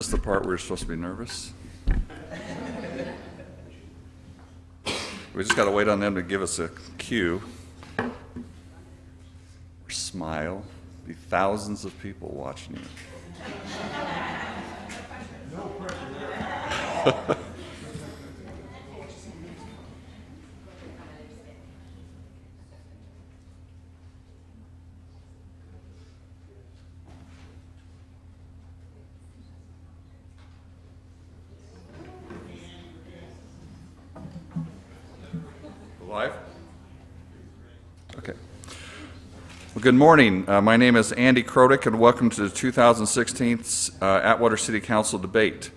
this the part where you're supposed to be nervous? We just got to wait on them to give us a cue. Or smile. Be thousands of people watching you. No pressure. Live? Okay. Well, good morning. My name is Andy Krodick, and welcome to the 2016 Atwater City Council debate.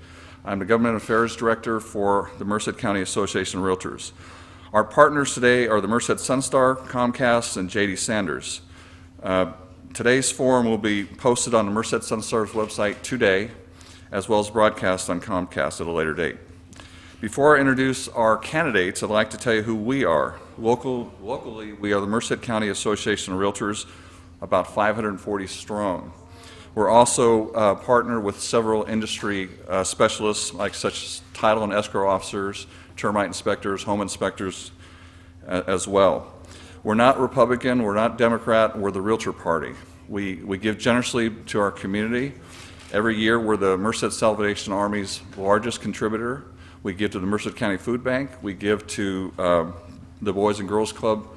I'm the Government Affairs Director for the Merced County Association of Realtors. Our partners today are the Merced Sunstar, Comcast, and J.D. Sanders. Today's forum will be posted on the Merced Sunstar's website today, as well as broadcast on Comcast at a later date. Before I introduce our candidates, I'd like to tell you who we are. Locally, we are the Merced County Association of Realtors, about 540 strong. We're also partnered with several industry specialists, such as title and escrow officers, termite inspectors, home inspectors as well. We're not Republican, we're not Democrat, we're the Realtor Party. We give generously to our community. Every year, we're the Merced Salvation Army's largest contributor. We give to the Merced County Food Bank. We give to the Boys and Girls Club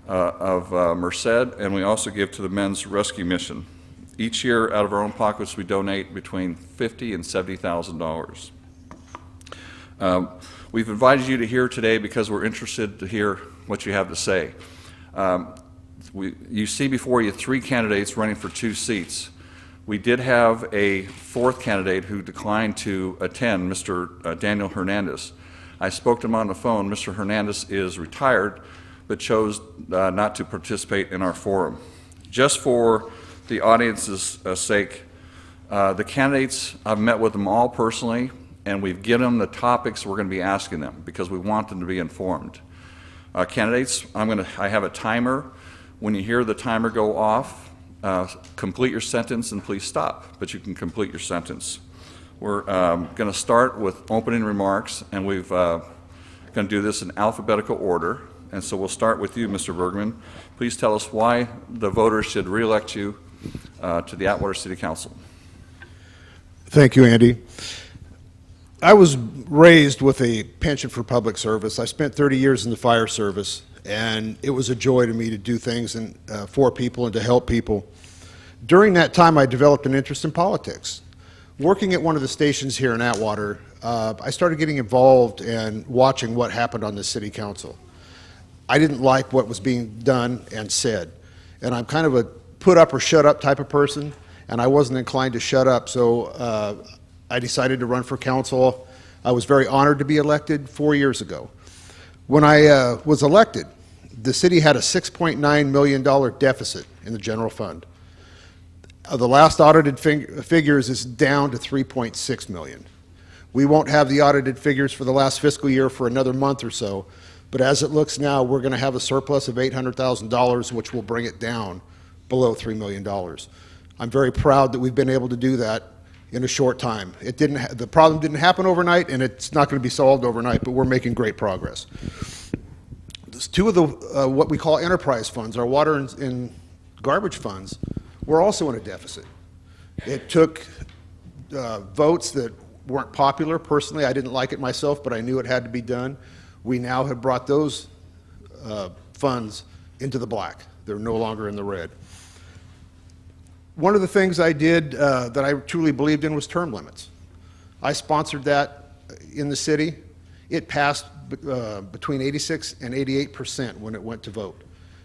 of Merced, and we also give to the Men's Rescue Mission. Each year, out of our own pockets, we donate between $50,000 and $70,000. We've invited you to here today because we're interested to hear what you have to say. You see before you 3 candidates running for 2 seats. We did have a 4th candidate who declined to attend, Mr. Daniel Hernandez. I spoke to him on the phone. Mr. Hernandez is retired, but chose not to participate in our forum. Just for the audience's sake, the candidates, I've met with them all personally, and we've given them the topics we're going to be asking them because we want them to be informed. Candidates, I have a timer. When you hear the timer go off, complete your sentence and please stop, but you can complete your sentence. We're going to start with opening remarks, and we're going to do this in alphabetical order. And so we'll start with you, Mr. Bergman. Please tell us why the voters should re-elect you to the Atwater City Council. Thank you, Andy. I was raised with a penchant for public service. I spent 30 years in the fire service, and it was a joy to me to do things for people and to help people. During that time, I developed an interest in politics. Working at one of the stations here in Atwater, I started getting involved and watching what happened on the city council. I didn't like what was being done and said, and I'm kind of a put up or shut up type of person, and I wasn't inclined to shut up, so I decided to run for council. I was very honored to be elected 4 years ago. When I was elected, the city had a $6.9 million deficit in the general fund. The last audited figures is down to $3.6 million. We won't have the audited figures for the last fiscal year for another month or so, but as it looks now, we're going to have a surplus of $800,000, which will bring it down below $3 million. I'm very proud that we've been able to do that in a short time. The problem didn't happen overnight, and it's not going to be solved overnight, but we're making great progress. 2 of the what we call enterprise funds, our water and garbage funds, were also in a deficit. It took votes that weren't popular. Personally, I didn't like it myself, but I knew it had to be done. We now have brought those funds into the black. They're no longer in the red. One of the things I did that I truly believed in was term limits. I sponsored that in the city. It passed between 86 and 88% when it went to vote.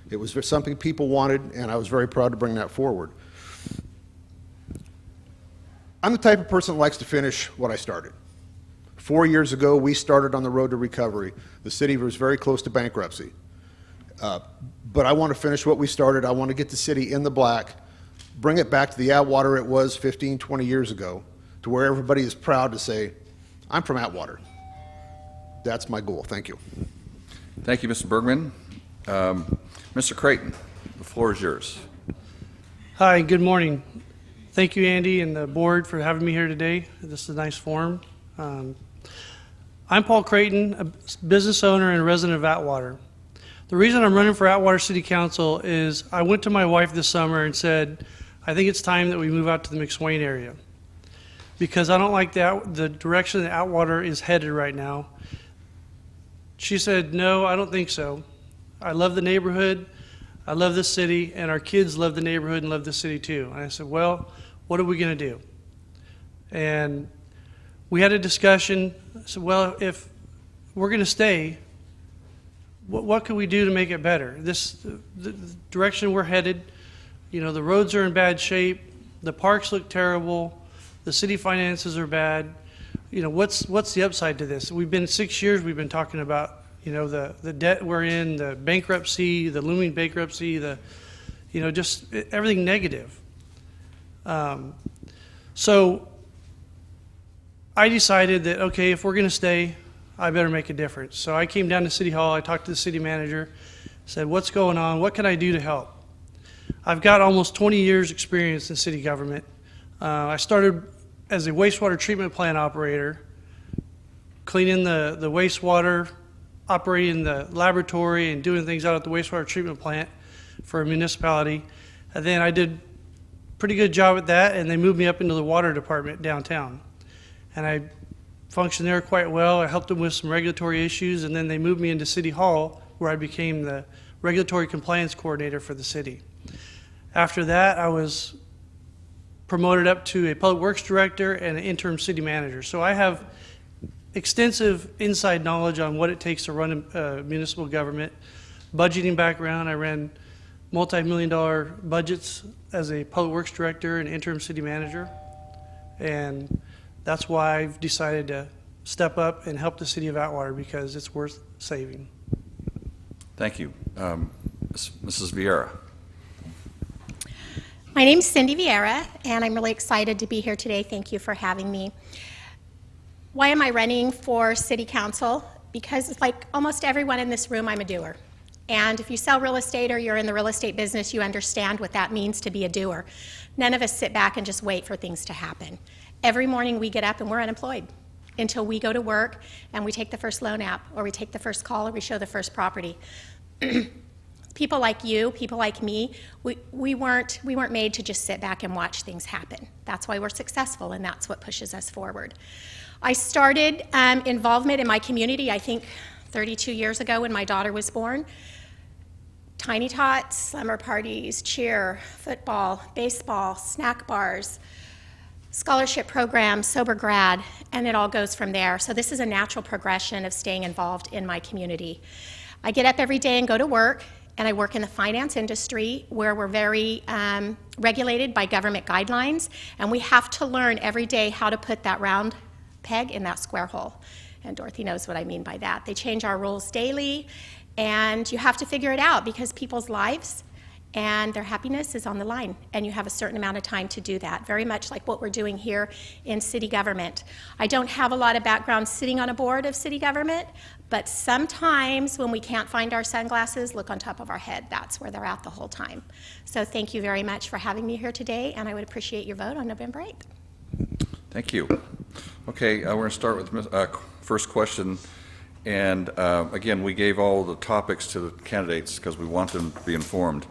It was something people wanted, and I was very proud to bring that forward. I'm the type of person that likes to finish what I started. 4 years ago, we started on the road to recovery. The city was very close to bankruptcy. But I want to finish what we started. I want to get the city in the black, bring it back to the Atwater it was 15, 20 years ago, to where everybody is proud to say, I'm from Atwater. That's my goal. Thank you. Thank you, Mr. Bergman. Mr. Creighton, the floor is yours. Hi, good morning. Thank you, Andy, and the board for having me here today. This is a nice forum. I'm Paul Creighton, a business owner and resident of Atwater. The reason I'm running for Atwater City Council is I went to my wife this summer and said, I think it's time that we move out to the McSwain area because I don't like the direction that Atwater is headed right now. She said, no, I don't think so. I love the neighborhood, I love the city, and our kids love the neighborhood and love the city too. And I said, well, what are we going to do? And we had a discussion. I said, well, if we're going to stay, what can we do to make it better? The direction we're headed, the roads are in bad shape, the parks look terrible, the city finances are bad. What's the upside to this? We've been 6 years, we've been talking about, the debt we're in, the bankruptcy, the looming bankruptcy, just everything negative. So I decided that, okay, if we're going to stay, I better make a difference. So I came down to City Hall, I talked to the city manager, said, what's going on? What can I do to help? I've got almost 20 years experience in city government. I started as a wastewater treatment plant operator, cleaning the wastewater, operating the laboratory and doing things out at the wastewater treatment plant for a municipality. And then I did a pretty good job at that, and they moved me up into the water department downtown. And I functioned there quite well. I helped them with some regulatory issues, and then they moved me into City Hall, where I became the regulatory compliance coordinator for the city. After that, I was promoted up to a public works director and an interim city manager. So I have extensive inside knowledge on what it takes to run a municipal government. Budgeting background, I ran multi-million-dollar budgets as a public works director and interim city manager. And that's why I've decided to step up and help the city of Atwater because it's worth saving. Thank you. Mrs. Vieira. My name's Cindy Vieira, and I'm really excited to be here today. Thank you for having me. Why am I running for city council? Because like almost everyone in this room, I'm a doer. And if you sell real estate or you're in the real estate business, you understand what that means to be a doer. None of us sit back and just wait for things to happen. Every morning we get up and we're unemployed until we go to work and we take the first loan app or we take the first call or we show the first property. People like you, people like me, we weren't made to just sit back and watch things happen. That's why we're successful, and that's what pushes us forward. I started involvement in my community, I think 32 years ago when my daughter was born. Tiny tots, slumber parties, cheer, football, baseball, snack bars, scholarship programs, sober grad, and it all goes from there. So this is a natural progression of staying involved in my community. I get up every day and go to work, and I work in the finance industry where we're very regulated by government guidelines, and we have to learn every day how to put that round peg in that square hole. And Dorothy knows what I mean by that. They change our rules daily, and you have to figure it out because people's lives and their happiness is on the line, and you have a certain amount of time to do that, very much like what we're doing here in city government. I don't have a lot of background sitting on a board of city government, but sometimes when we can't find our sunglasses, look on top of our head. That's where they're at the whole time. So thank you very much for having me here today, and I would appreciate your vote on November 8th. Thank you. Okay, we're going to start with first question. And again, we gave all the topics to the candidates because we want them to be informed.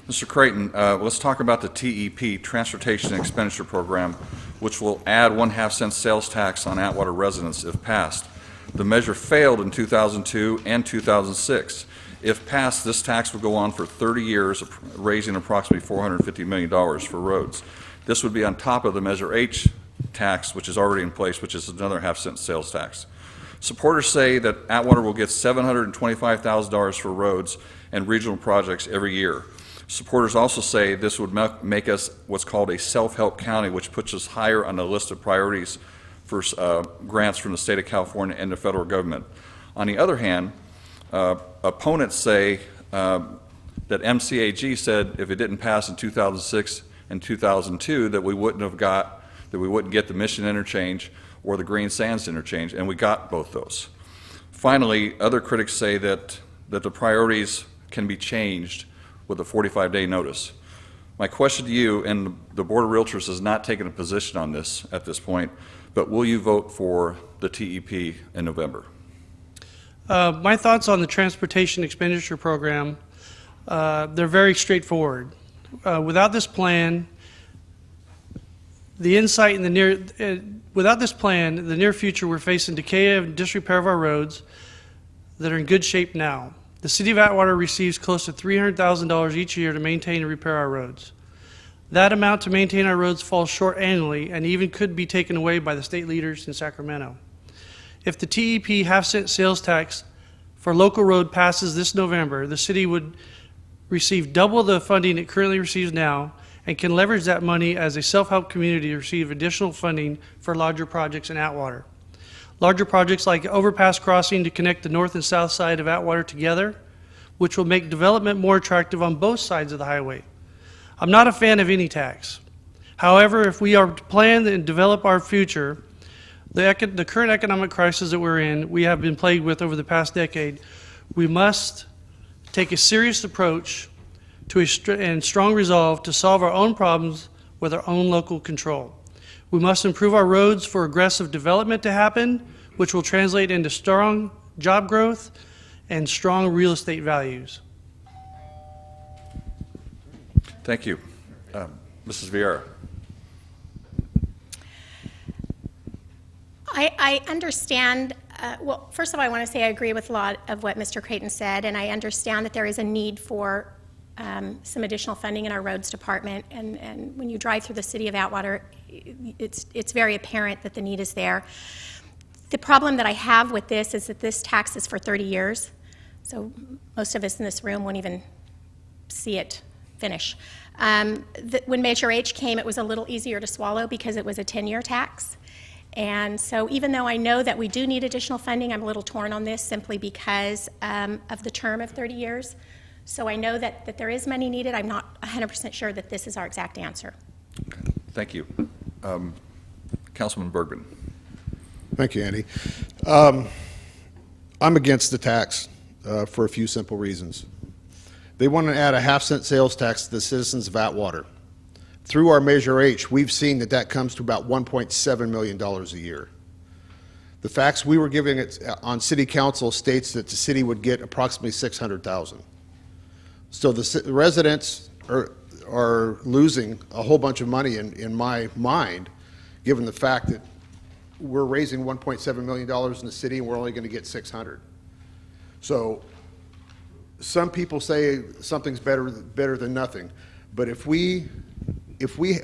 Mr. Creighton, let's talk about the TEP, Transportation Expenditure Program, which will add 1/2 cent sales tax on Atwater residents if passed. The measure failed in 2002 and 2006. If passed, this tax would go on for 30 years, raising approximately $450 million for roads. This would be on top of the Measure H tax, which is already in place, which is another 1/2 cent sales tax. Supporters say that Atwater will get $725,000 for roads and regional projects every year. Supporters also say this would make us what's called a self-help county, which puts us higher on the list of priorities for grants from the state of California and the federal government. On the other hand, opponents say that MCAG said if it didn't pass in 2006 and 2002 that we wouldn't get the Mission interchange or the Green Sands interchange, and we got both those. Finally, other critics say that the priorities can be changed with a 45-day notice. My question to you, and the Board of Realtors has not taken a position on this at this point, but will you vote for the TEP in November? My thoughts on the transportation expenditure program, they're very straightforward. Without this plan, the insight in the without this plan, in the near future, we're facing decay and disrepair of our roads that are in good shape now. The City of Atwater receives close to $300,000 each year to maintain and repair our roads. That amount to maintain our roads falls short annually and even could be taken away by the state leaders in Sacramento. If the TEP half-cent sales tax for local road passes this November, the city would receive double the funding it currently receives now and can leverage that money as a self-help community to receive additional funding for larger projects in Atwater. Larger projects like overpass crossing to connect the north and south side of Atwater together, which will make development more attractive on both sides of the highway. I'm not a fan of any tax. However, if we are to plan and develop our future, the current economic crisis that we're in, we have been plagued with over the past decade, we must take a serious approach and strong resolve to solve our own problems with our own local control. We must improve our roads for aggressive development to happen, which will translate into strong job growth and strong real estate values. Thank you. Mrs. Vieira. I understand, well, first of all, I want to say I agree with a lot of what Mr. Creighton said, and I understand that there is a need for some additional funding in our roads department, and when you drive through the city of Atwater, it's very apparent that the need is there. The problem that I have with this is that this tax is for 30 years, so most of us in this room won't even see it finish. When Measure H came, it was a little easier to swallow because it was a 10-year tax. And so even though I know that we do need additional funding, I'm a little torn on this simply because of the term of 30 years. So I know that there is money needed. I'm not 100% sure that this is our exact answer. Okay. Thank you. Councilman Bergman. Thank you, Andy. I'm against the tax for a few simple reasons. They want to add a half-cent sales tax to the citizens of Atwater. Through our Measure H, we've seen that comes to about $1.7 million a year. The facts we were giving it on City Council states that the city would get approximately $600,000. So the residents are losing a whole bunch of money in my mind, given the fact that we're raising $1.7 million in the city and we're only going to get $600,000. So some people say something's better than nothing, but if we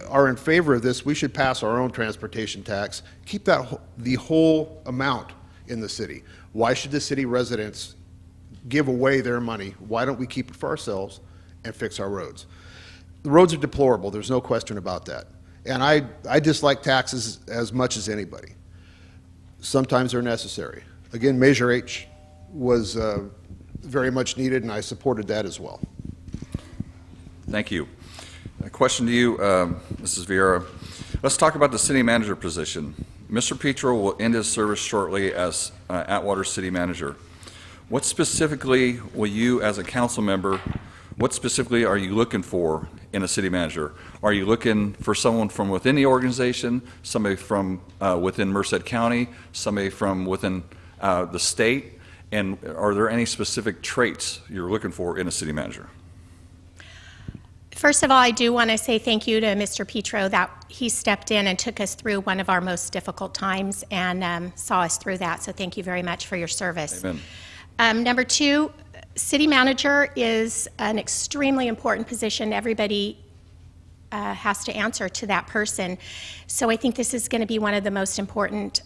are in favor of this, we should pass our own transportation tax, keep the whole amount in the city. Why should the city residents give away their money? Why don't we keep it for ourselves and fix our roads? The roads are deplorable, there's no question about that. And I dislike taxes as much as anybody. Sometimes they're necessary. Again, Measure H was very much needed, and I supported that as well. Thank you. A question to you, Mrs. Vieira. Let's talk about the city manager position. Mr. Petro will end his service shortly as Atwater City Manager. What specifically will you, as a council member, what specifically are you looking for in a city manager? Are you looking for someone from within the organization, somebody from within Merced County, somebody from within the state? And are there any specific traits you're looking for in a city manager? First of all, I do want to say thank you to Mr. Petro that he stepped in and took us through one of our most difficult times and saw us through that. So thank you very much for your service. Amen. Number two, city manager is an extremely important position. Everybody has to answer to that person. So I think this is going to be one of the most important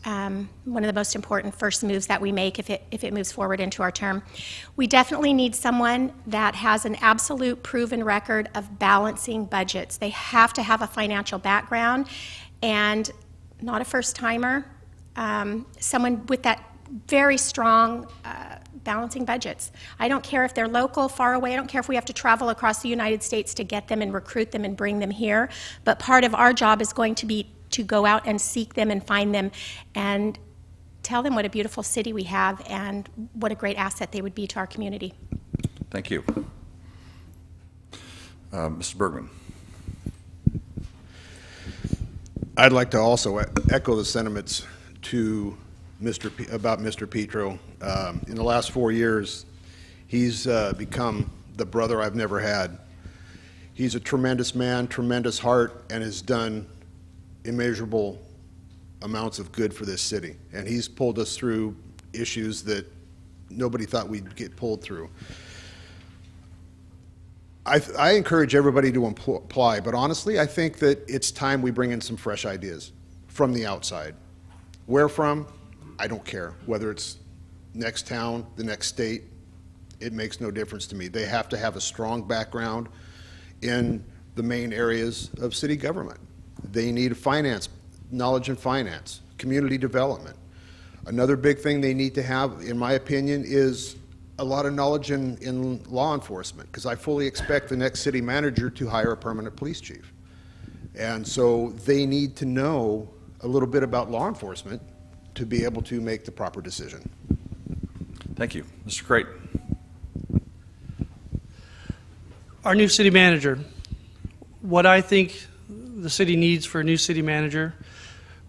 first moves that we make if it moves forward into our term. We definitely need someone that has an absolute proven record of balancing budgets. They have to have a financial background and not a first timer. Someone with that very strong balancing budgets. I don't care if they're local, far away. I don't care if we have to travel across the United States to get them and recruit them and bring them here. But part of our job is going to be to go out and seek them and find them and tell them what a beautiful city we have and what a great asset they would be to our community. Thank you. Mr. Bergman. I'd like to also echo the sentiments to about Mr. Petro. In the last 4 years, he's become the brother I've never had. He's a tremendous man, tremendous heart, and has done immeasurable amounts of good for this city. And he's pulled us through issues that nobody thought we'd get pulled through. I encourage everybody to apply, but honestly, I think that it's time we bring in some fresh ideas from the outside. Where from? I don't care. Whether it's next town, the next state, it makes no difference to me. They have to have a strong background in the main areas of city government. They need finance, knowledge in finance, community development. Another big thing they need to have, in my opinion, is a lot of knowledge in law enforcement, because I fully expect the next city manager to hire a permanent police chief. And so they need to know a little bit about law enforcement to be able to make the proper decision. Thank you. Mr. Crate. Our new city manager, what I think the city needs for a new city manager,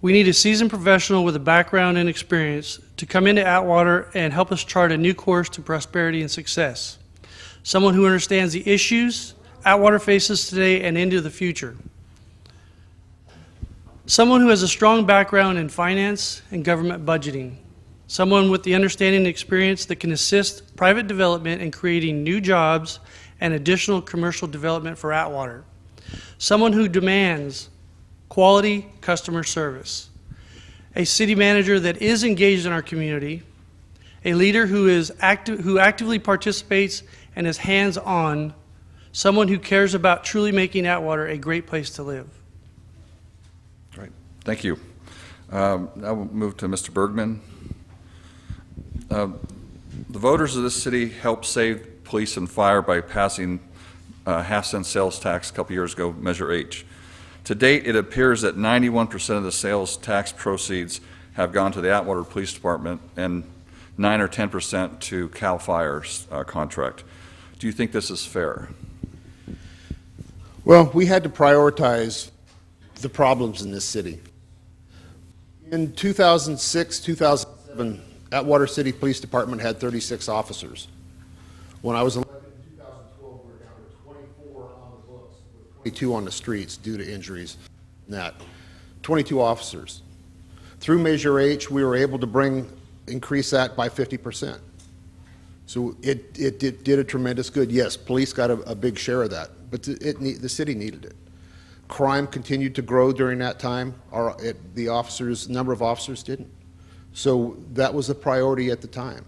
we need a seasoned professional with a background and experience to come into Atwater and help us chart a new course to prosperity and success. Someone who understands the issues Atwater faces today and into the future. Someone who has a strong background in finance and government budgeting. Someone with the understanding and experience that can assist private development in creating new jobs and additional commercial development for Atwater. Someone who demands quality customer service. A city manager that is engaged in our community. A leader who actively participates and is hands-on. Someone who cares about truly making Atwater a great place to live. All right. Thank you. Now we'll move to Mr. Bergman. The voters of this city helped save police and fire by passing half-cent sales tax a couple years ago, Measure H. To date, it appears that 91% of the sales tax proceeds have gone to the Atwater Police Department and 9 or 10% to CAL FIRE's contract. Do you think this is fair? Well, we had to prioritize the problems in this city. In 2006, 2007, Atwater City Police Department had 36 officers. When I was elected in 2012, we were down to 24 on the books, with 22 on the streets due to injuries. And that 22 officers. Through Measure H, we were able to increase that by 50%. So it did a tremendous good. Yes, police got a big share of that, but the city needed it. Crime continued to grow during that time. The number of officers didn't. So that was a priority at the time.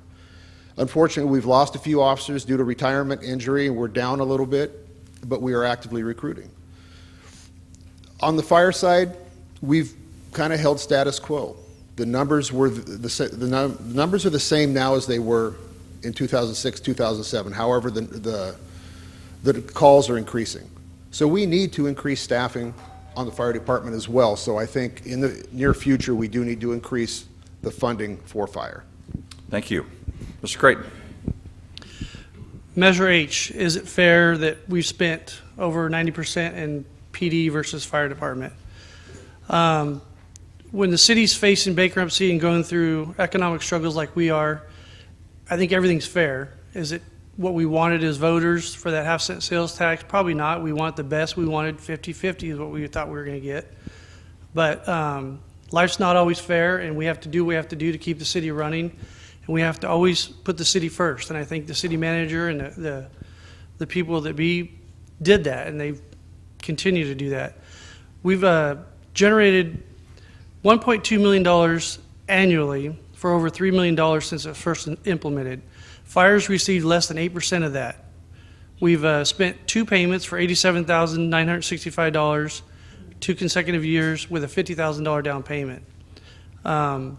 Unfortunately, we've lost a few officers due to retirement, injury, and we're down a little bit, but we are actively recruiting. On the fire side, we've kind of held status quo. The numbers were the numbers are the same now as they were in 2006, 2007. However, the calls are increasing. So we need to increase staffing on the fire department as well. So I think in the near future, we do need to increase the funding for fire. Thank you. Mr. Creighton. Measure H, is it fair that we've spent over 90% in PD versus fire department? When the city's facing bankruptcy and going through economic struggles like we are, I think everything's fair. Is it what we wanted as voters for that half-cent sales tax? Probably not. We want the best. We wanted 50-50 is what we thought we were going to get. But life's not always fair, and we have to do what we have to do to keep the city running, and we have to always put the city first. And I think the city manager and the people that did that, and they continue to do that. We've generated $1.2 million annually for over $3 million since it was first implemented. Fires received less than 8% of that. We've spent 2 payments for $87,965, 2 consecutive years with a $50,000 down payment. Fire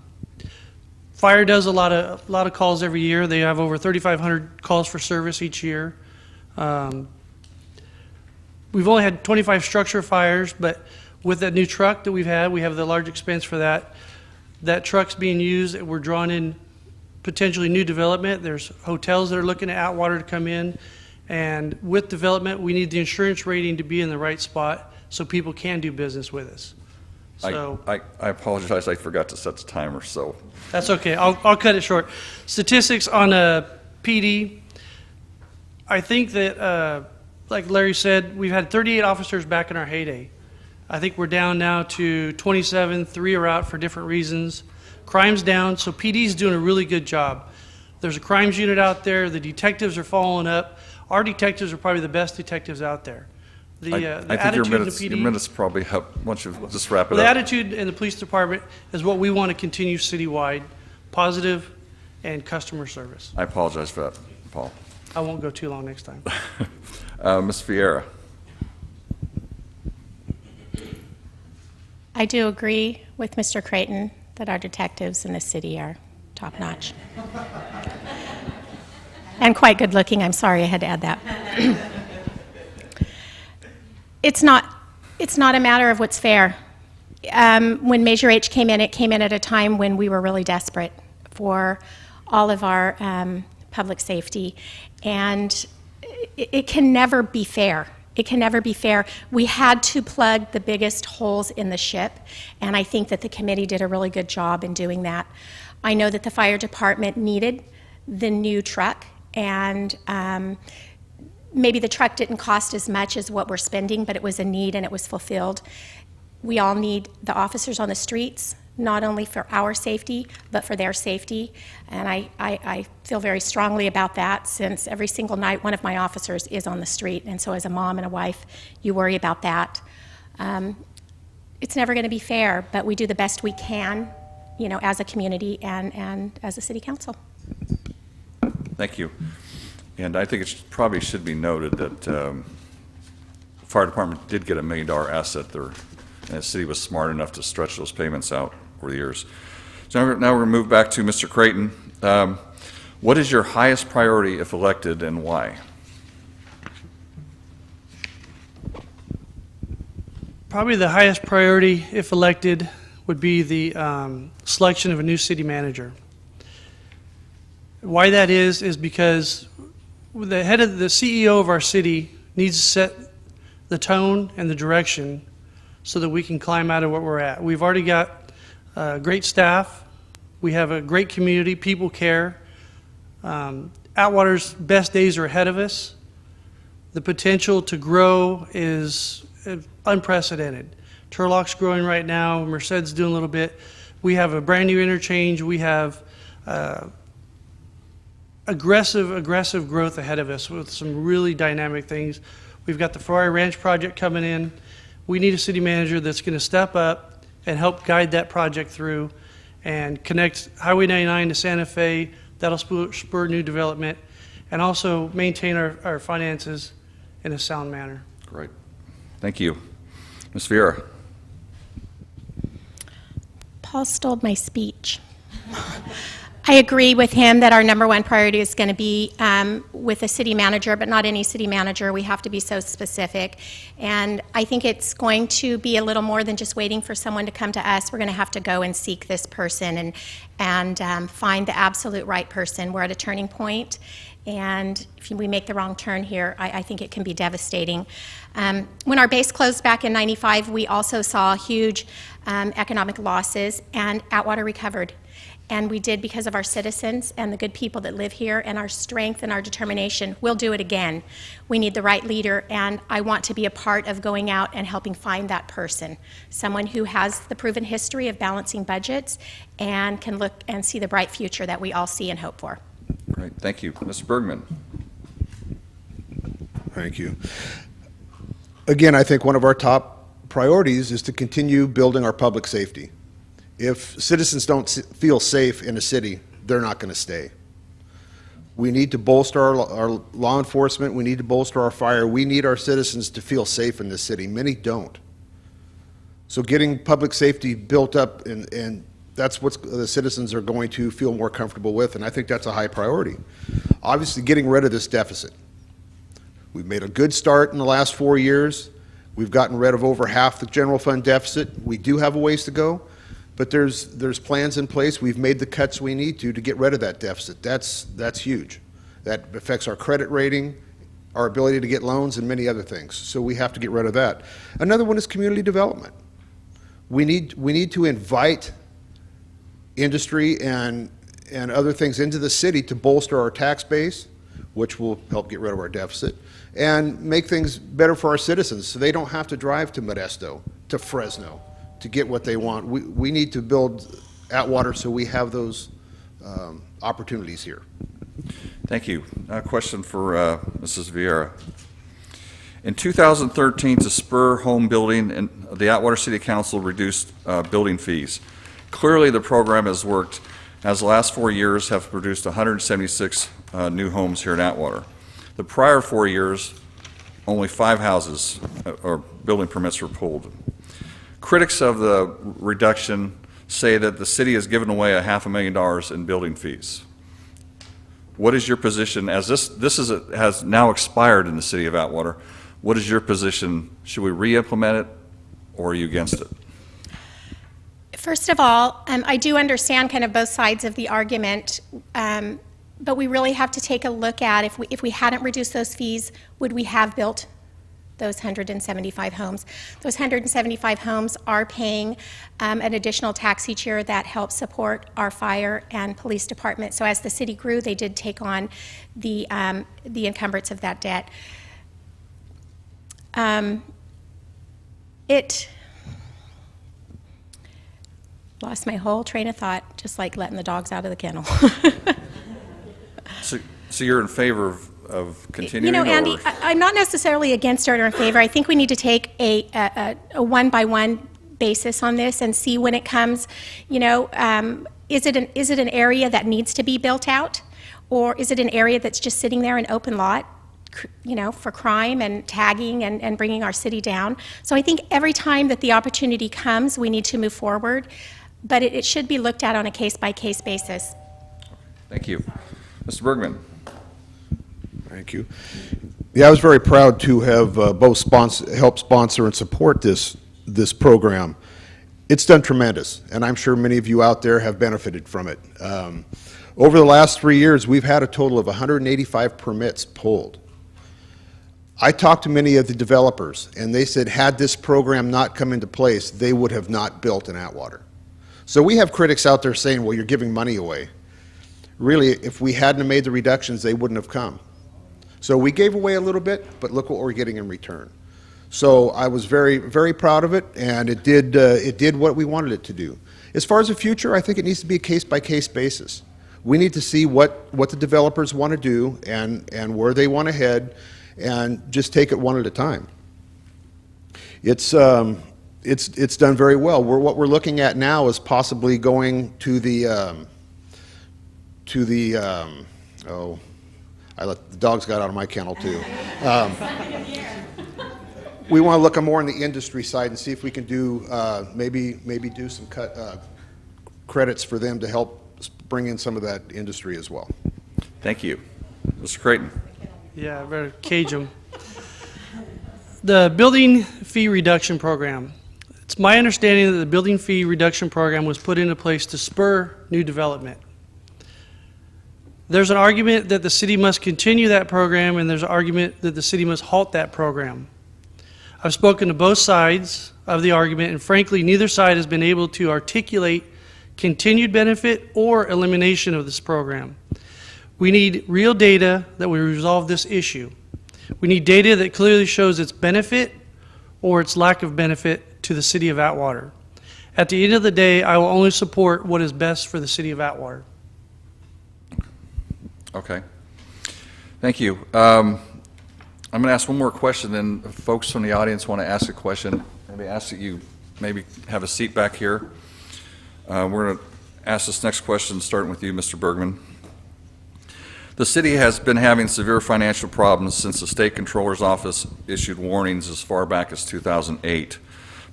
does a lot of calls every year. They have over 3,500 calls for service each year. We've only had 25 structure fires, but with that new truck that we've had, we have the large expense for that. That truck's being used. We're drawing in potentially new development. There's hotels that are looking at Atwater to come in. And with development, we need the insurance rating to be in the right spot so people can do business with us. So I apologize, I forgot to set the timer, so. that's okay. I'll cut it short. Statistics on PD. I think that, like Larry said, we've had 38 officers back in our heyday. I think we're down now to 27. 3 are out for different reasons. Crime's down, so PD's doing a really good job. There's a crimes unit out there. The detectives are following up. Our detectives are probably the best detectives out there. The I think attitude in the PD, your minutes probably help, why don't you just wrap it the up? attitude in the police department is what we want to continue citywide, positive and customer service. I apologize for that, Paul. I won't go too long next time. Ms. Vieira? I do agree with Mr. Creighton that our detectives in the city are top-notch. And quite good-looking. I'm sorry I had to add that. It's not a matter of what's fair. When Measure H came in, it came in at a time when we were really desperate for all of our public safety. And it can never be fair. It can never be fair. We had to plug the biggest holes in the ship, and I think that the committee did a really good job in doing that. I know that the fire department needed the new truck, and maybe the truck didn't cost as much as what we're spending, but it was a need and it was fulfilled. We all need the officers on the streets, not only for our safety, but for their safety. And I feel very strongly about that, since every single night one of my officers is on the street. And so as a mom and a wife, you worry about that. It's never going to be fair, but we do the best we can, you know, as a community and as a city council. Thank you. And I think it probably should be noted that the fire department did get a $1 million asset there, and the city was smart enough to stretch those payments out over the years. So now we're going to move back to Mr. Creighton. What is your highest priority if elected, and why? Probably the highest priority, if elected, would be the selection of a new city manager. Why that is because the head of the CEO of our city needs to set the tone and the direction so that we can climb out of what we're at. We've already got great staff. We have a great community. People care. Atwater's best days are ahead of us. The potential to grow is unprecedented. Turlock's growing right now. Merced's doing a little bit. We have a brand new interchange. We have aggressive growth ahead of us with some really dynamic things. We've got the Ferrari Ranch project coming in. We need a city manager that's going to step up and help guide that project through and connect Highway 99 to Santa Fe. That'll spur new development and also maintain our finances in a sound manner. Great. Thank you. Ms. Vieira? Paul stole my speech. I agree with him that our number one priority is going to be with a city manager, but not any city manager. We have to be so specific. And I think it's going to be a little more than just waiting for someone to come to us. We're going to have to go and seek this person and find the absolute right person. We're at a turning point, and if we make the wrong turn here, I think it can be devastating. When our base closed back in '95, we also saw huge economic losses, and Atwater recovered. And we did because of our citizens and the good people that live here and our strength and our determination. We'll do it again. We need the right leader, and I want to be a part of going out and helping find that person, someone who has the proven history of balancing budgets and can look and see the bright future that we all see and hope for. Great. Thank you. Mr. Bergman? Thank you. Again, I think one of our top priorities is to continue building our public safety. If citizens don't feel safe in a city, they're not going to stay. We need to bolster our law enforcement. We need to bolster our fire. We need our citizens to feel safe in this city. Many don't. So getting public safety built up, and that's what the citizens are going to feel more comfortable with, and I think that's a high priority. Obviously, getting rid of this deficit. We've made a good start in the last 4 years. We've gotten rid of over half the general fund deficit. We do have a ways to go. But there's plans in place. We've made the cuts we need to get rid of that deficit. That's huge. That affects our credit rating, our ability to get loans, and many other things. So we have to get rid of that. Another one is community development. We need to invite industry and other things into the city to bolster our tax base, which will help get rid of our deficit, and make things better for our citizens so they don't have to drive to Modesto, to Fresno, to get what they want. We need to build Atwater so we have those opportunities here. Thank you. A question for Mrs. Vieira. In 2013, to spur home building, and the Atwater City Council reduced building fees. Clearly, the program has worked, as the last 4 years have produced 176 new homes here in Atwater. The prior 4 years, only 5 houses or building permits were pulled. Critics of the reduction say that the city has given away $500,000 in building fees. What is your position, as this has now expired in the city of Atwater? What is your position? Should we re-implement it, or are you against it? First of all, I do understand kind of both sides of the argument, but we really have to take a look at if we hadn't reduced those fees, would we have built those 175 homes? Those 175 homes are paying an additional tax each year that helps support our fire and police department. So as the city grew, they did take on the encumbrance of that debt. It lost my whole train of thought, just like letting the dogs out of the kennel. So you're in favor of continuing? You know, Andy, I'm not necessarily against it or in favor. I think we need to take a one-by-one basis on this and see when it comes, you know, is it an area that needs to be built out? Or is it an area that's just sitting there in open lot, you know, for crime and tagging and bringing our city down? So I think every time that the opportunity comes, we need to move forward, but it should be looked at on a case-by-case basis. Thank you. Mr. Bergman. Thank you. Yeah, I was very proud to have both help sponsor and support this program. It's done tremendous, and I'm sure many of you out there have benefited from it. Over the last 3 years, we've had a total of 185 permits pulled. I talked to many of the developers, and they said had this program not come into place, they would have not built in Atwater. So we have critics out there saying, well, you're giving money away. Really, if we hadn't made the reductions, they wouldn't have come. So we gave away a little bit, but look what we're getting in return. So I was very, very proud of it, and it did what we wanted it to do. As far as the future, I think it needs to be a case-by-case basis. We need to see what the developers want to do and where they want to head, and just take it one at a time. It's done very well. What we're looking at now is possibly going to the the dogs got out of my kennel too. We want to look more on the industry side and see if we can do maybe do some credits for them to help bring in some of that industry as well. Thank you. Mr. Creighton. Yeah, I better cage them. The building fee reduction program. It's my understanding that the building fee reduction program was put into place to spur new development. There's an argument that the city must continue that program, and there's an argument that the city must halt that program. I've spoken to both sides of the argument, and frankly, neither side has been able to articulate continued benefit or elimination of this program. We need real data that will resolve this issue. We need data that clearly shows its benefit or its lack of benefit to the city of Atwater. At the end of the day, I will only support what is best for the city of Atwater. Okay. Thank you. I'm going to ask one more question, then if folks from the audience want to ask a question, maybe ask that you maybe have a seat back here. We're going to ask this next question, starting with you, Mr. Bergman. The city has been having severe financial problems since the State Controller's Office issued warnings as far back as 2008.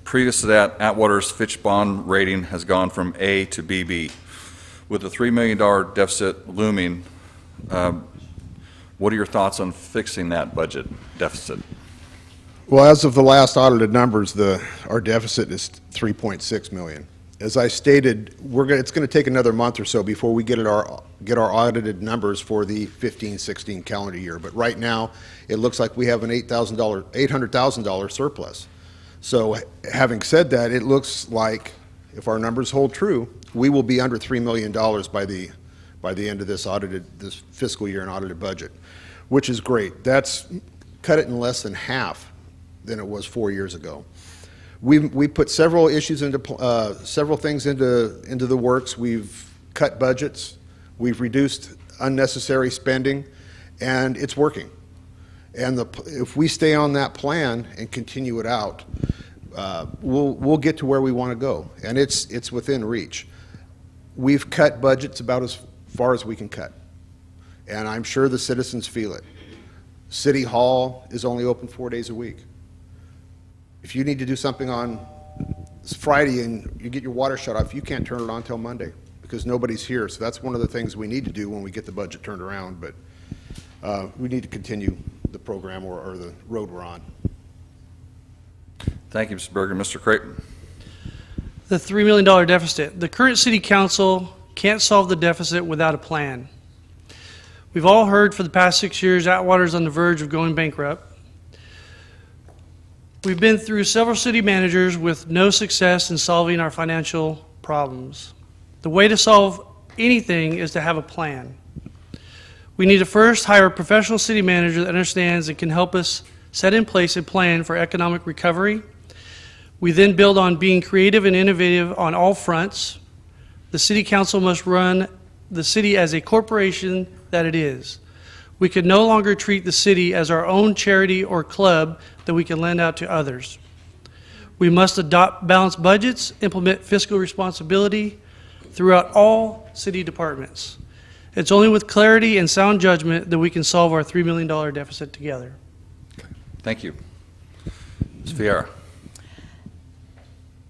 Previous to that, Atwater's Fitch bond rating has gone from A to BB. With the $3 million deficit looming, what are your thoughts on fixing that budget deficit? Well, as of the last audited numbers, our deficit is $3.6 million. As I stated, it's going to take another month or so before we get our audited numbers for the 15-16 calendar year. But right now, it looks like we have an $800,000 surplus. So having said that, it looks like, if our numbers hold true, we will be under $3 million by the end of this fiscal year and audited budget, which is great. That's cut it in less than half than it was 4 years ago. We put several issues several things into the works. We've cut budgets, we've reduced unnecessary spending, and it's working. And if we stay on that plan and continue it out, we'll get to where we want to go, and it's within reach. We've cut budgets about as far as we can cut, and I'm sure the citizens feel it. City Hall is only open 4 days a week. If you need to do something on Friday and you get your water shut off, you can't turn it on until Monday because nobody's here. So that's one of the things we need to do when we get the budget turned around. But we need to continue the program or the road we're on. Thank you, Mr. Berger. Mr. Creighton. The $3 million deficit. The current city council can't solve the deficit without a plan. We've all heard for the past 6 years Atwater is on the verge of going bankrupt. We've been through several city managers with no success in solving our financial problems. The way to solve anything is to have a plan. We need to first hire a professional city manager that understands and can help us set in place a plan for economic recovery. We then build on being creative and innovative on all fronts. The city council must run the city as a corporation that it is. We can no longer treat the city as our own charity or club that we can lend out to others. We must adopt balanced budgets, implement fiscal responsibility throughout all city departments. It's only with clarity and sound judgment that we can solve our $3 million deficit together. Thank you. Ms. Vieira.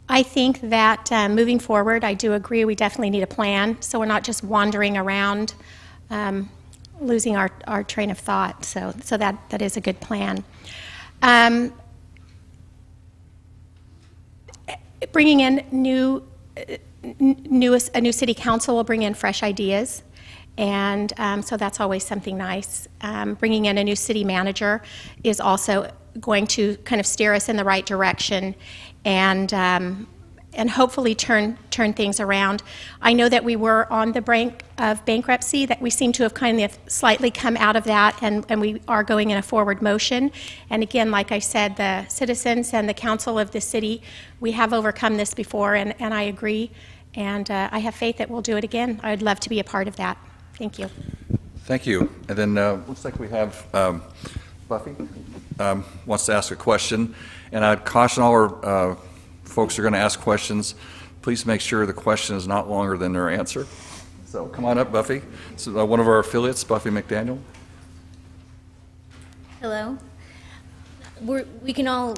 I think that moving forward, I do agree we definitely need a plan, so we're not just wandering around losing our train of thought. So that is a good plan. Bringing in a new city council will bring in fresh ideas, and so that's always something nice. Bringing in a new city manager is also going to kind of steer us in the right direction, and hopefully turn things around. I know that we were on the brink of bankruptcy, that we seem to have kind of slightly come out of that, and we are going in a forward motion. And again, like I said, the citizens and the council of the city, we have overcome this before, and I agree, and I have faith that we'll do it again. I'd love to be a part of that. Thank you. Thank you. And then looks like we have Buffy wants to ask a question, and I'd caution all our folks who are going to ask questions, please make sure the question is not longer than their answer. So come on up, Buffy. So one of our affiliates, Buffy McDaniel. Hello. We can all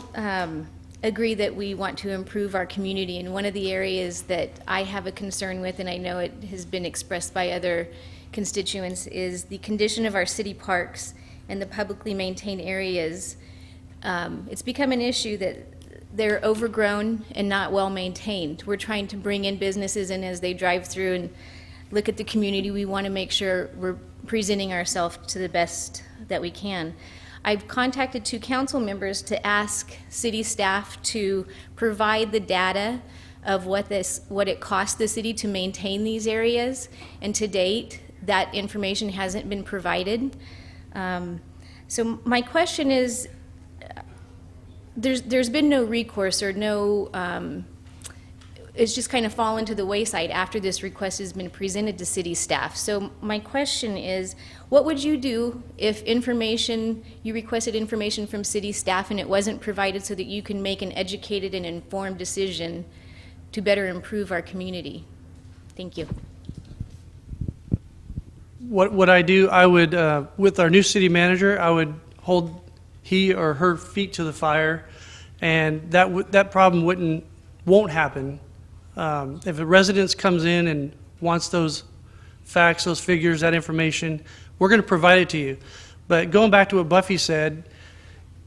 agree that we want to improve our community, and one of the areas that I have a concern with, and I know it has been expressed by other constituents, is the condition of our city parks and the publicly maintained areas. It's become an issue that they're overgrown and not well maintained. We're trying to bring in businesses, and as they drive through and look at the community, we want to make sure we're presenting ourselves to the best that we can. I've contacted 2 council members to ask city staff to provide the data of what it costs the city to maintain these areas, and to date, that information hasn't been provided. So my question is, there's been no recourse or no, it's just kind of fallen to the wayside after this request has been presented to city staff. So my question is, what would you do if you requested information from city staff and it wasn't provided so that you can make an educated and informed decision to better improve our community? Thank you. What I do, I would, with our new city manager, I would hold he or her feet to the fire, and that problem won't happen. If a resident comes in and wants those facts, those figures, that information, we're going to provide it to you. But going back to what Buffy said,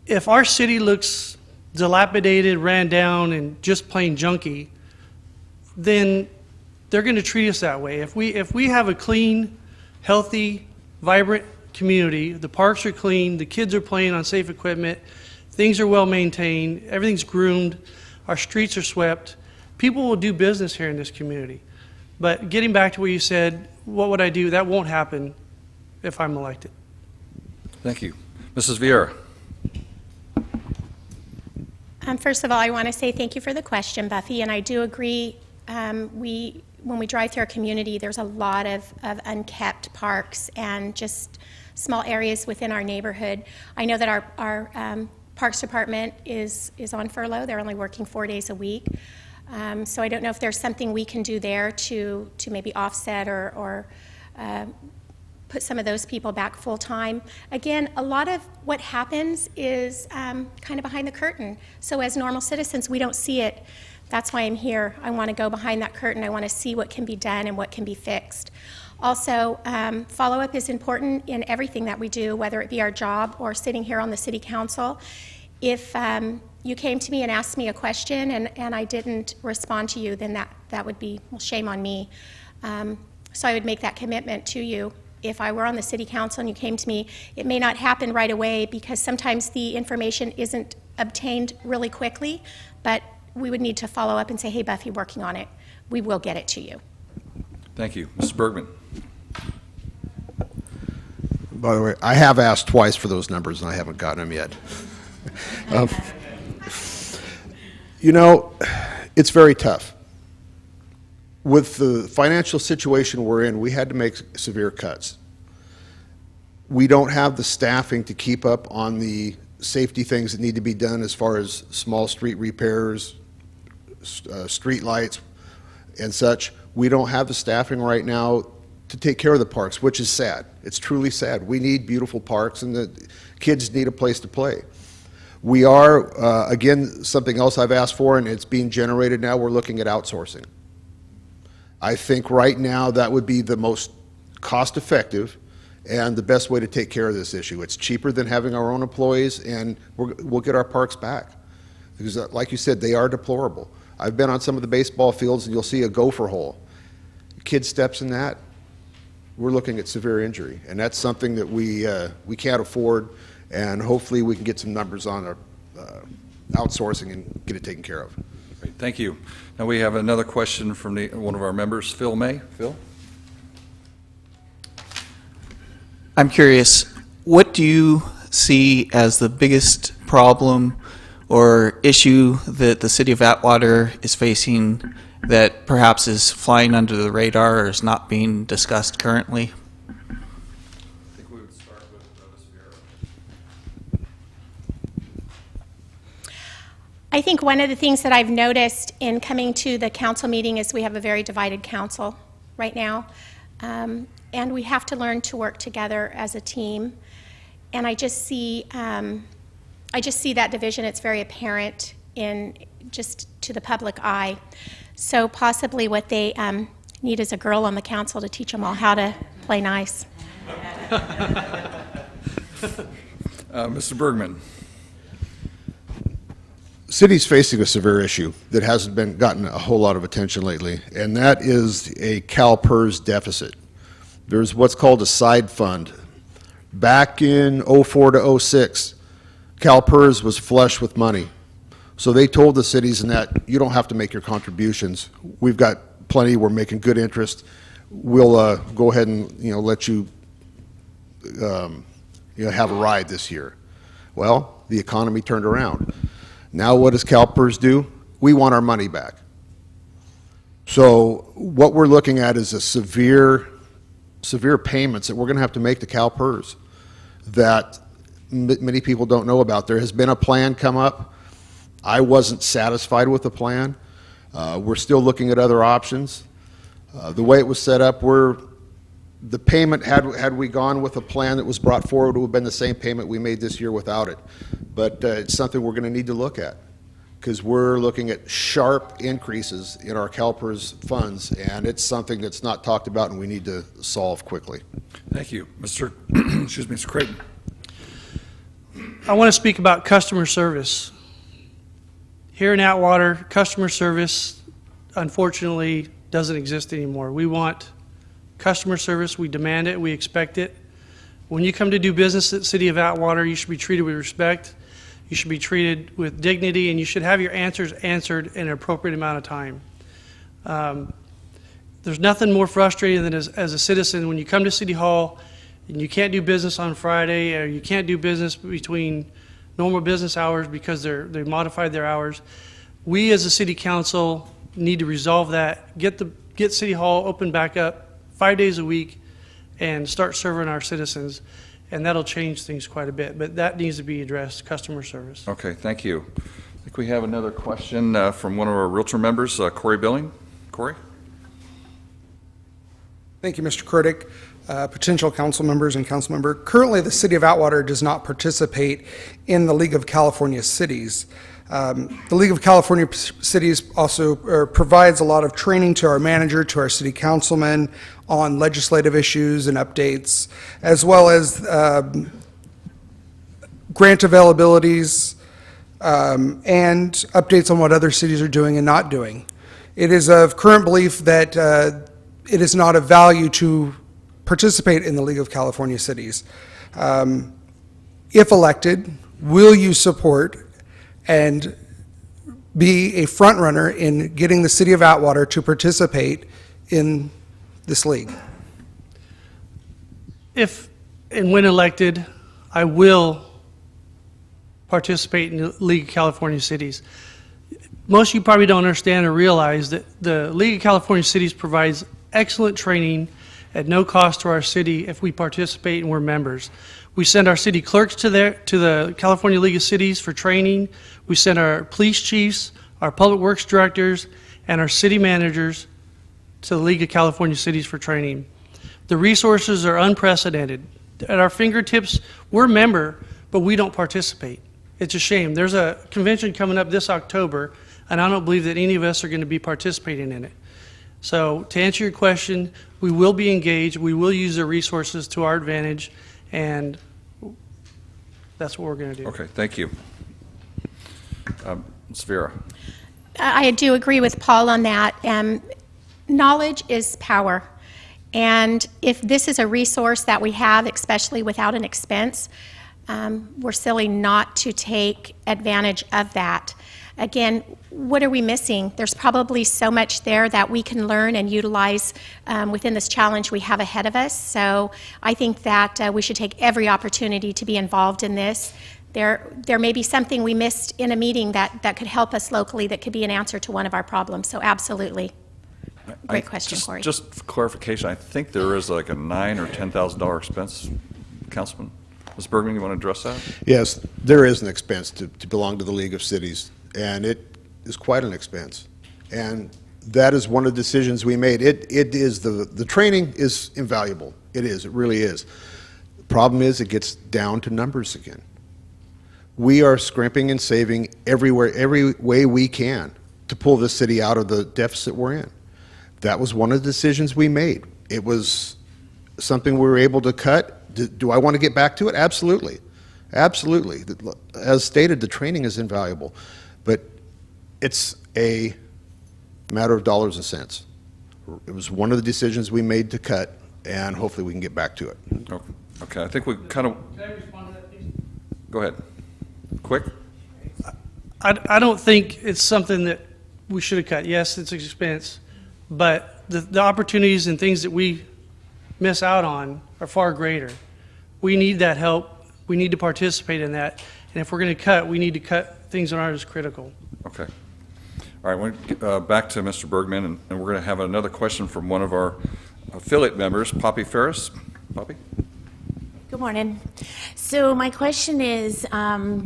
if our city looks dilapidated, ran down, and just plain junky, then they're going to treat us that way. If we have a clean, healthy, vibrant community, the parks are clean, the kids are playing on safe equipment, things are well maintained, everything's groomed, our streets are swept, people will do business here in this community. But getting back to what you said, what would I do? That won't happen if I'm elected. Thank you. Mrs. Vieira. First of all, I want to say thank you for the question, Buffy, and I do agree. When we drive through our community, there's a lot of unkept parks and just small areas within our neighborhood. I know that our Parks Department is on furlough. They're only working 4 days a week. So I don't know if there's something we can do there to maybe offset or put some of those people back full-time. Again, a lot of what happens is kind of behind the curtain. So as normal citizens, we don't see it. That's why I'm here. I want to go behind that curtain. I want to see what can be done and what can be fixed. Also, follow-up is important in everything that we do, whether it be our job or sitting here on the city council. If you came to me and asked me a question and I didn't respond to you, then that would be, well, shame on me. So I would make that commitment to you. If I were on the city council and you came to me, it may not happen right away because sometimes the information isn't obtained really quickly, but we would need to follow up and say, hey, Buffy, working on it. We will get it to you. Thank you. Mrs. Bergman. By the way, I have asked twice for those numbers, and I haven't gotten them yet. You know, it's very tough. With the financial situation we're in, we had to make severe cuts. We don't have the staffing to keep up on the safety things that need to be done as far as small street repairs, street lights, and such. We don't have the staffing right now to take care of the parks, which is sad. It's truly sad. We need beautiful parks, and the kids need a place to play. We are, again, something else I've asked for, and it's being generated now, we're looking at outsourcing. I think right now that would be the most cost-effective and the best way to take care of this issue. It's cheaper than having our own employees, and we'll get our parks back. Because, like you said, they are deplorable. I've been on some of the baseball fields, and you'll see a gopher hole. Kid steps in that, we're looking at severe injury, and that's something that we can't afford, and hopefully we can get some numbers on outsourcing and get it taken care of. Great. Thank you. Now we have another question from one of our members, Phil May. Phil? I'm curious, what do you see as the biggest problem or issue that the city of Atwater is facing that perhaps is flying under the radar or is not being discussed currently? I think we would start with Ms. Vieira. I think one of the things that I've noticed in coming to the council meeting is we have a very divided council right now. And we have to learn to work together as a team. And I just see that division. It's very apparent in just to the public eye. So possibly what they need is a girl on the council to teach them all how to play nice. Mr. Bergman. City's facing a severe issue that hasn't gotten a whole lot of attention lately, and that is a CalPERS deficit. There's what's called a side fund. Back in '04 to '06, CalPERS was flush with money. So they told the cities in that you don't have to make your contributions. We've got plenty. We're making good interest. We'll go ahead and let you have a ride this year. Well, the economy turned around. Now what does CalPERS do? We want our money back. So what we're looking at is a severe payments that we're going to have to make to CalPERS that many people don't know about. There has been a plan come up. I wasn't satisfied with the plan. We're still looking at other options. The way it was set up, the payment, had we gone with a plan that was brought forward, it would have been the same payment we made this year without it. But it's something we're going to need to look at because we're looking at sharp increases in our CalPERS funds, and it's something that's not talked about and we need to solve quickly. Thank you. Mr. Mr. Creighton. I want to speak about customer service. Here in Atwater, customer service, unfortunately, doesn't exist anymore. We want customer service. We demand it. We expect it. When you come to do business at the City of Atwater, you should be treated with respect. You should be treated with dignity, and you should have your answers answered in an appropriate amount of time. There's nothing more frustrating than as a citizen when you come to City Hall and you can't do business on Friday, or you can't do business between normal business hours because they modified their hours. We as a city council need to resolve that, get City Hall open back up 5 days a week and start serving our citizens, and that'll change things quite a bit. But that needs to be addressed, customer service. Okay, thank you. I think we have another question from one of our Realtor members, Corey Billing. Corey? Thank you, Mr. Kurdick. Potential council members and council member. Currently, the City of Atwater does not participate in the League of California Cities. The League of California Cities also provides a lot of training to our manager, to our city councilmen on legislative issues and updates, as well as grant availabilities and updates on what other cities are doing and not doing. It is of current belief that it is not of value to participate in the League of California Cities. If elected, will you support and be a front runner in getting the City of Atwater to participate in this league? If and when elected, I will participate in the League of California Cities. Most of you probably don't understand or realize that the League of California Cities provides excellent training at no cost to our city if we participate and we're members. We send our city clerks to the California League of Cities for training. We send our police chiefs, our public works directors, and our city managers to the League of California Cities for training. The resources are unprecedented. At our fingertips, we're a member, but we don't participate. It's a shame. There's a convention coming up this October, and I don't believe that any of us are going to be participating in it. So to answer your question, we will be engaged, we will use the resources to our advantage, and that's what we're going to do. Okay, thank you. Ms. Vera? I do agree with Paul on that. Knowledge is power. And if this is a resource that we have, especially without an expense, we're silly not to take advantage of that. Again, what are we missing? There's probably so much there that we can learn and utilize within this challenge we have ahead of us. So I think that we should take every opportunity to be involved in this. There may be something we missed in a meeting that could help us locally, that could be an answer to one of our problems. So absolutely. Great question, Corey. Just for clarification, I think there is like a $9,000 or $10,000 expense, Councilman. Ms. Bergman, you want to address that? Yes, there is an expense to belong to the League of Cities, and it is quite an expense. And that is one of the decisions we made. It is the training is invaluable. It is. It really is. The problem is it gets down to numbers again. We are scrimping and saving everywhere, every way we can to pull this city out of the deficit we're in. That was one of the decisions we made. It was something we were able to cut. Do I want to get back to it? Absolutely. Absolutely. As stated, the training is invaluable, but it's a matter of dollars and cents. It was one of the decisions we made to cut, and hopefully we can get back to it. Okay, I think we kind of... Can I respond to that, please? Go ahead. Quick? I don't think it's something that we should have cut. Yes, it's an expense, but the opportunities and things that we miss out on are far greater. We need that help. We need to participate in that. And if we're going to cut, we need to cut things that aren't as critical. Okay. All right, we're back to Mr. Bergman, and we're going to have another question from one of our affiliate members, Poppy Ferris. Poppy? Good morning. So my question is,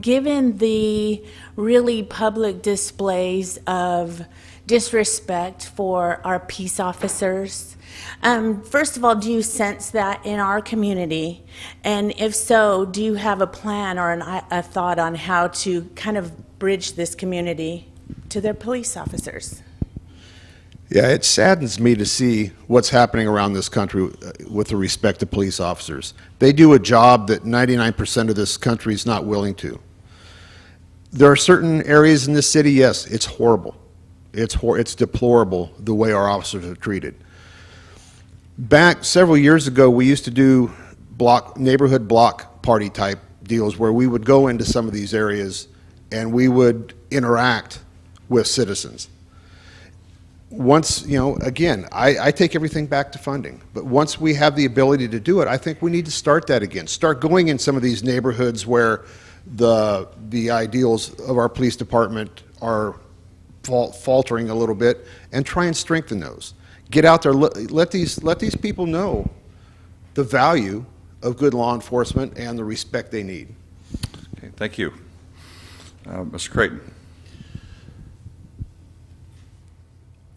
given the really public displays of disrespect for our peace officers, first of all, do you sense that in our community? And if so, do you have a plan or a thought on how to kind of bridge this community to their police officers? Yeah, it saddens me to see what's happening around this country with the respect to police officers. They do a job that 99% of this country is not willing to. There are certain areas in this city, yes, it's horrible. It's deplorable the way our officers are treated. Back several years ago, we used to do neighborhood block party type deals where we would go into some of these areas and we would interact with citizens. Once, again, I take everything back to funding, but once we have the ability to do it, I think we need to start that again. Start going in some of these neighborhoods where the ideals of our police department are faltering a little bit, and try and strengthen those. Get out there, let these people know the value of good law enforcement and the respect they need. Okay, thank you. Mr. Creighton.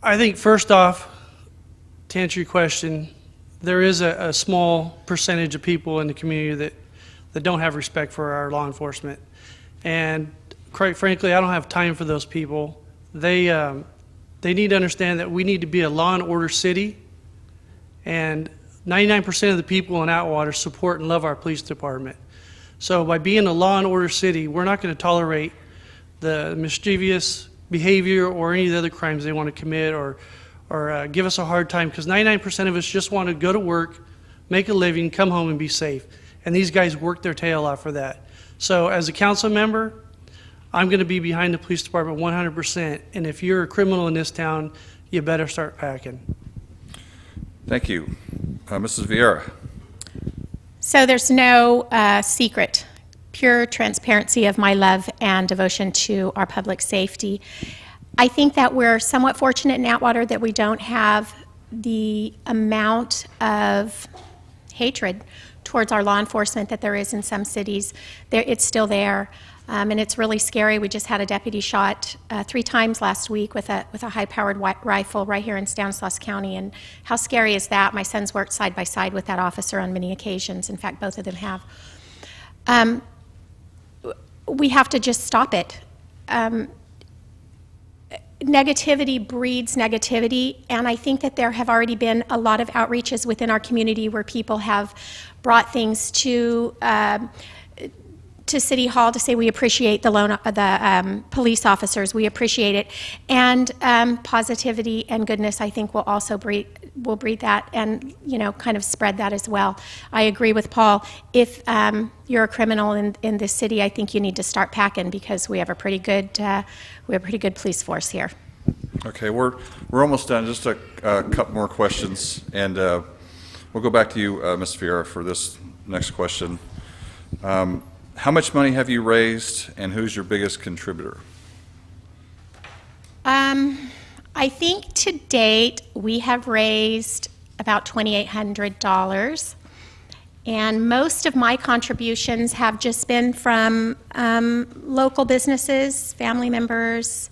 I think first off, to answer your question, there is a small percentage of people in the community that don't have respect for our law enforcement. And quite frankly, I don't have time for those people. They need to understand that we need to be a law and order city, and 99% of the people in Atwater support and love our police department. So by being a law and order city, we're not going to tolerate the mischievous behavior or any of the other crimes they want to commit or give us a hard time, because 99% of us just want to go to work, make a living, come home and be safe. And these guys work their tail off for that. So as a council member, I'm going to be behind the police department 100%. And if you're a criminal in this town, you better start packing. Thank you. Mrs. Vieira. So there's no secret, pure transparency of my love and devotion to our public safety. I think that we're somewhat fortunate in Atwater that we don't have the amount of hatred towards our law enforcement that there is in some cities. It's still there, and it's really scary. We just had a deputy shot 3 times last week with a high-powered rifle right here in Stanislaus County, and how scary is that? My sons worked side by side with that officer on many occasions. In fact, both of them have. We have to just stop it. Negativity breeds negativity, and I think that there have already been a lot of outreaches within our community where people have brought things to City Hall to say we appreciate the police officers, we appreciate it, and positivity and goodness I think will also breed that, and kind of spread that as well. I agree with Paul. If you're a criminal in this city, I think you need to start packing, because we have a pretty good police force here. Okay, we're almost done. Just a couple more questions, and we'll go back to you, Ms. Vieira, for this next question. How much money have you raised, and who's your biggest contributor? I think to date we have raised about $2,800, and most of my contributions have just been from local businesses, family members,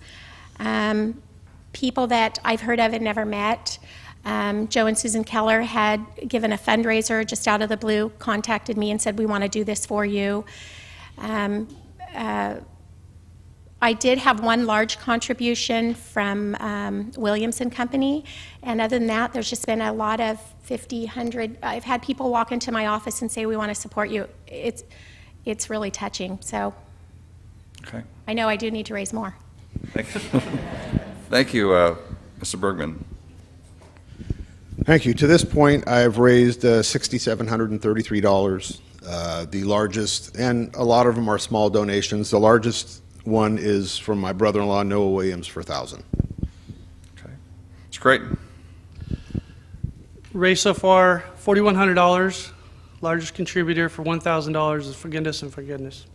people that I've heard of and never met. Joe and Susan Keller had given a fundraiser just out of the blue, contacted me and said, we want to do this for you. I did have one large contribution from Williams and Company, and other than that, there's just been a lot of 50, 100. I've had people walk into my office and say, we want to support you. It's really touching, so Okay. I know I do need to raise more. Thank you. Thank you, Mr. Bergman. Thank you. To this point, I have raised $6,733. The largest, and a lot of them are small donations. The largest one is from my brother-in-law, Noah Williams, for $1,000. Okay. It's great. Raised so far $4,100. Largest contributor for $1,000 is Forgiveness and Forgiveness.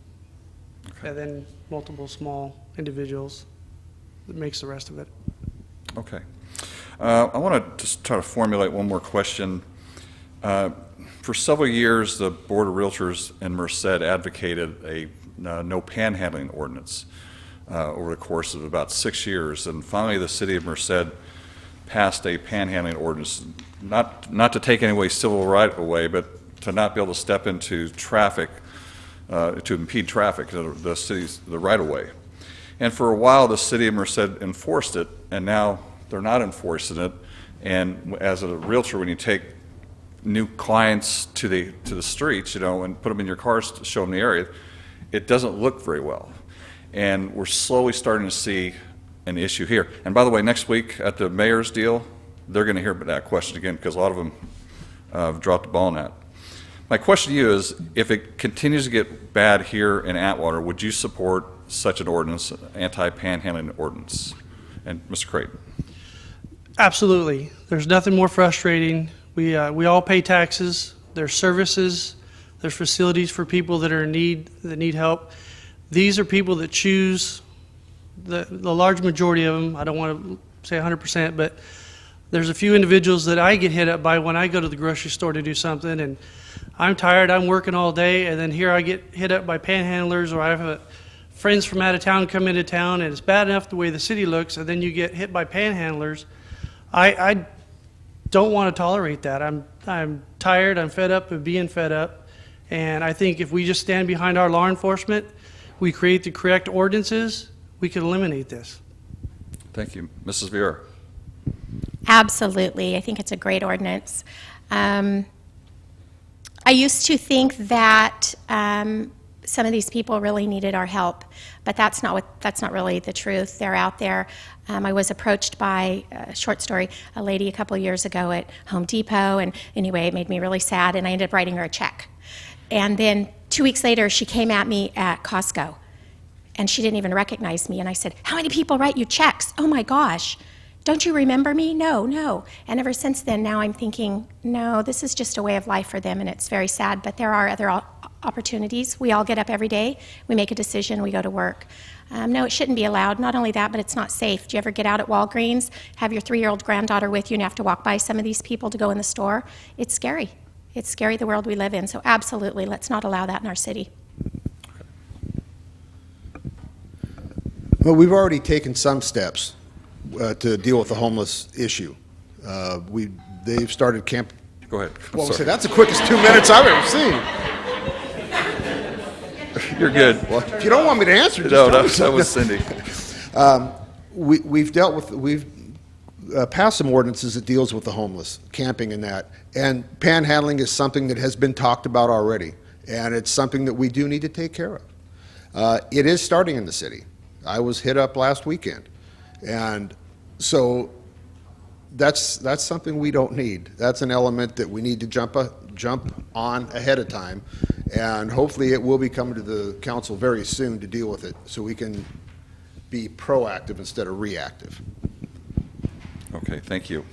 Okay. And then multiple small individuals that makes the rest of it. Okay. I want to just try to formulate one more question. For several years, the Board of Realtors in Merced advocated a no panhandling ordinance over the course of about 6 years, and finally the city of Merced passed a panhandling ordinance, not to take any civil right away, but to not be able to step into traffic, to impede traffic, the right of way. And for a while, the city of Merced enforced it, and now they're not enforcing it. And as a realtor, when you take new clients to the streets, and put them in your cars to show them the area, it doesn't look very well. And we're slowly starting to see an issue here. And by the way, next week at the mayor's deal, they're going to hear about that question again, because a lot of them have dropped the ball on that. My question to you is, if it continues to get bad here in Atwater, would you support such an ordinance, anti-panhandling ordinance? And Mr. Creighton. Absolutely. There's nothing more frustrating. We all pay taxes. There's services. There's facilities for people that are in need, that need help. These are people that choose, the large majority of them, I don't want to say 100%, but there's a few individuals that I get hit up by when I go to the grocery store to do something, and I'm tired, I'm working all day, and then here I get hit up by panhandlers, or I have friends from out of town come into town, and it's bad enough the way the city looks, and then you get hit by panhandlers. I don't want to tolerate that. I'm tired, I'm fed up of being fed up, and I think if we just stand behind our law enforcement, we create the correct ordinances, we can eliminate this. Thank you. Mrs. Vera. Absolutely. I think it's a great ordinance. I used to think that some of these people really needed our help, but that's not really the truth. They're out there. I was approached by a lady a couple of years ago at Home Depot, and anyway, it made me really sad, and I ended up writing her a check. And then 2 weeks later, she came at me at Costco, and she didn't even recognize me. And I said, "How many people write you checks? Oh my gosh. Don't you remember me?" No. And ever since then, now I'm thinking, no, this is just a way of life for them, and it's very sad. But there are other opportunities. We all get up every day. We make a decision. We go to work. No, it shouldn't be allowed. Not only that, but it's not safe. Do you ever get out at Walgreens, have your 3-year-old granddaughter with you, and have to walk by some of these people to go in the store? It's scary. It's scary, the world we live in. So absolutely, let's not allow that in our city. Well, we've already taken some steps to deal with the homeless issue. They've started camp. Go ahead. Well, Sorry. say that's the quickest 2 minutes I've ever seen. You're good. Well, if you don't want me to answer, just No, tell me that was something. Cindy. We've passed some ordinances that deals with the homeless, camping and that. And panhandling is something that has been talked about already, and it's something that we do need to take care of. It is starting in the city. I was hit up last weekend, and so that's something we don't need. That's an element that we need to jump on ahead of time, and hopefully it will be coming to the council very soon to deal with it, so we can be proactive instead of reactive. Okay, thank you.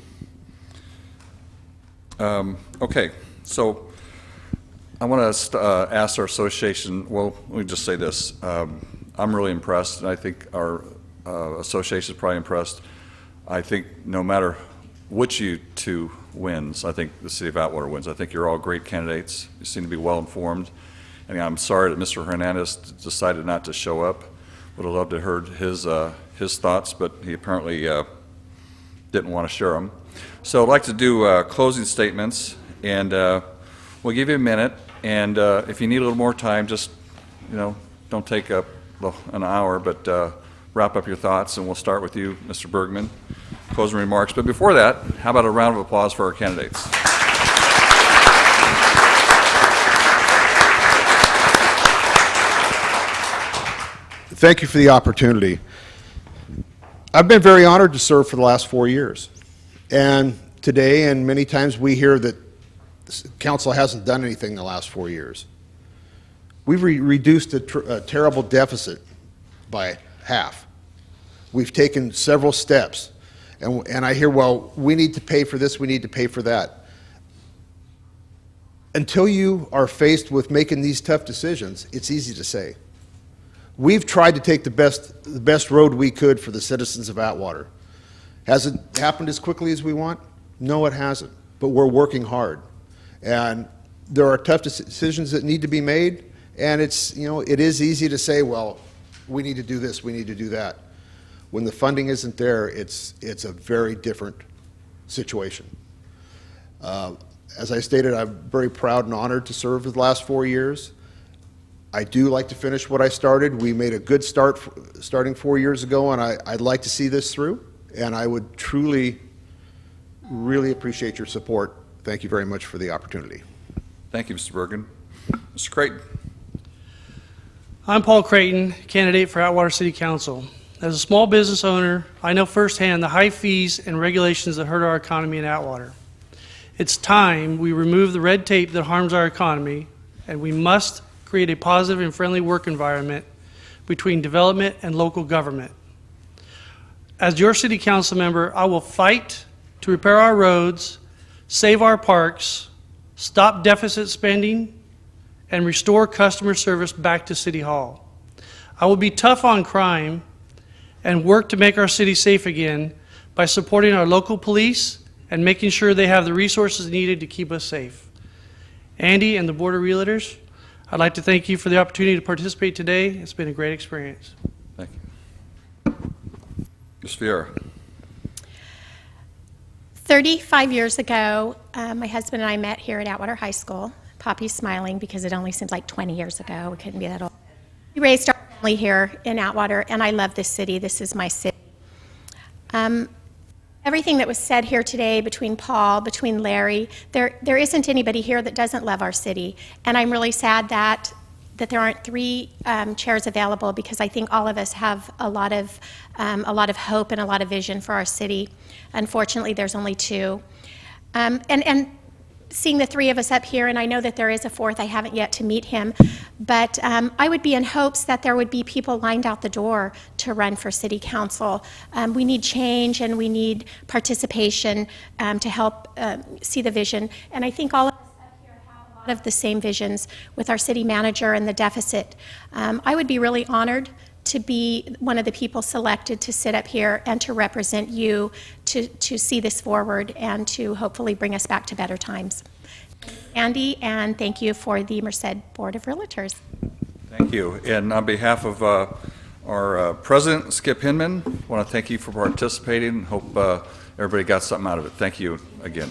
Okay, so I want to ask our association, well, let me just say this. I'm really impressed, and I think our association is probably impressed. I think no matter which you two wins, I think the city of Atwater wins. I think you're all great candidates. You seem to be well informed. And I'm sorry that Mr. Hernandez decided not to show up. Would have loved to have heard his thoughts, but he apparently didn't want to share them. So I'd like to do closing statements, and we'll give you a minute. And if you need a little more time, just don't take up an hour, but wrap up your thoughts, and we'll start with you, Mr. Bergman. Closing remarks. But before that, how about a round of applause for our candidates? Thank you for the opportunity. I've been very honored to serve for the last 4 years. And today, and many times, we hear that the council hasn't done anything in the last 4 years. We've reduced a terrible deficit by half. We've taken several steps. And I hear, well, we need to pay for this, we need to pay for that. Until you are faced with making these tough decisions, it's easy to say. We've tried to take the best road we could for the citizens of Atwater. Has it happened as quickly as we want? No, it hasn't. But we're working hard. And there are tough decisions that need to be made. And it is easy to say, well, we need to do this, we need to do that. When the funding isn't there, it's a very different situation. As I stated, I'm very proud and honored to serve for the last 4 years. I do like to finish what I started. We made a good start starting 4 years ago, and I'd like to see this through. And I would truly, really appreciate your support. Thank you very much for the opportunity. Thank you, Mr. Bergen. Mr. Creighton. I'm Paul Creighton, candidate for Atwater City Council. As a small business owner, I know firsthand the high fees and regulations that hurt our economy in Atwater. It's time we remove the red tape that harms our economy, and we must create a positive and friendly work environment between development and local government. As your city council member, I will fight to repair our roads, save our parks, stop deficit spending, and restore customer service back to City Hall. I will be tough on crime and work to make our city safe again by supporting our local police and making sure they have the resources needed to keep us safe. Andy and the Board of Realtors, I'd like to thank you for the opportunity to participate today. It's been a great experience. Thank you. Ms. Fiera. 35 years ago, my husband and I met here at Atwater High School. Poppy's smiling because it only seems like 20 years ago. We couldn't be that old. We raised our family here in Atwater, and I love this city. This is my city. Everything that was said here today between Paul, between Larry, there isn't anybody here that doesn't love our city. And I'm really sad that there aren't 3 chairs available, because I think all of us have a lot of hope and a lot of vision for our city. Unfortunately, there's only 2. And seeing the 3 of us up here, and I know that there is a 4th, I haven't yet to meet him, but I would be in hopes that there would be people lined out the door to run for city council. We need change, and we need participation to help see the vision. And I think all of us up here have a lot of the same visions with our city manager and the deficit. I would be really honored to be one of the people selected to sit up here and to represent you, to see this forward and to hopefully bring us back to better times. Andy, and thank you for the Merced Board of Realtors. Thank you. And on behalf of our president, Skip Hinman, I want to thank you for participating. Hope everybody got something out of it. Thank you again.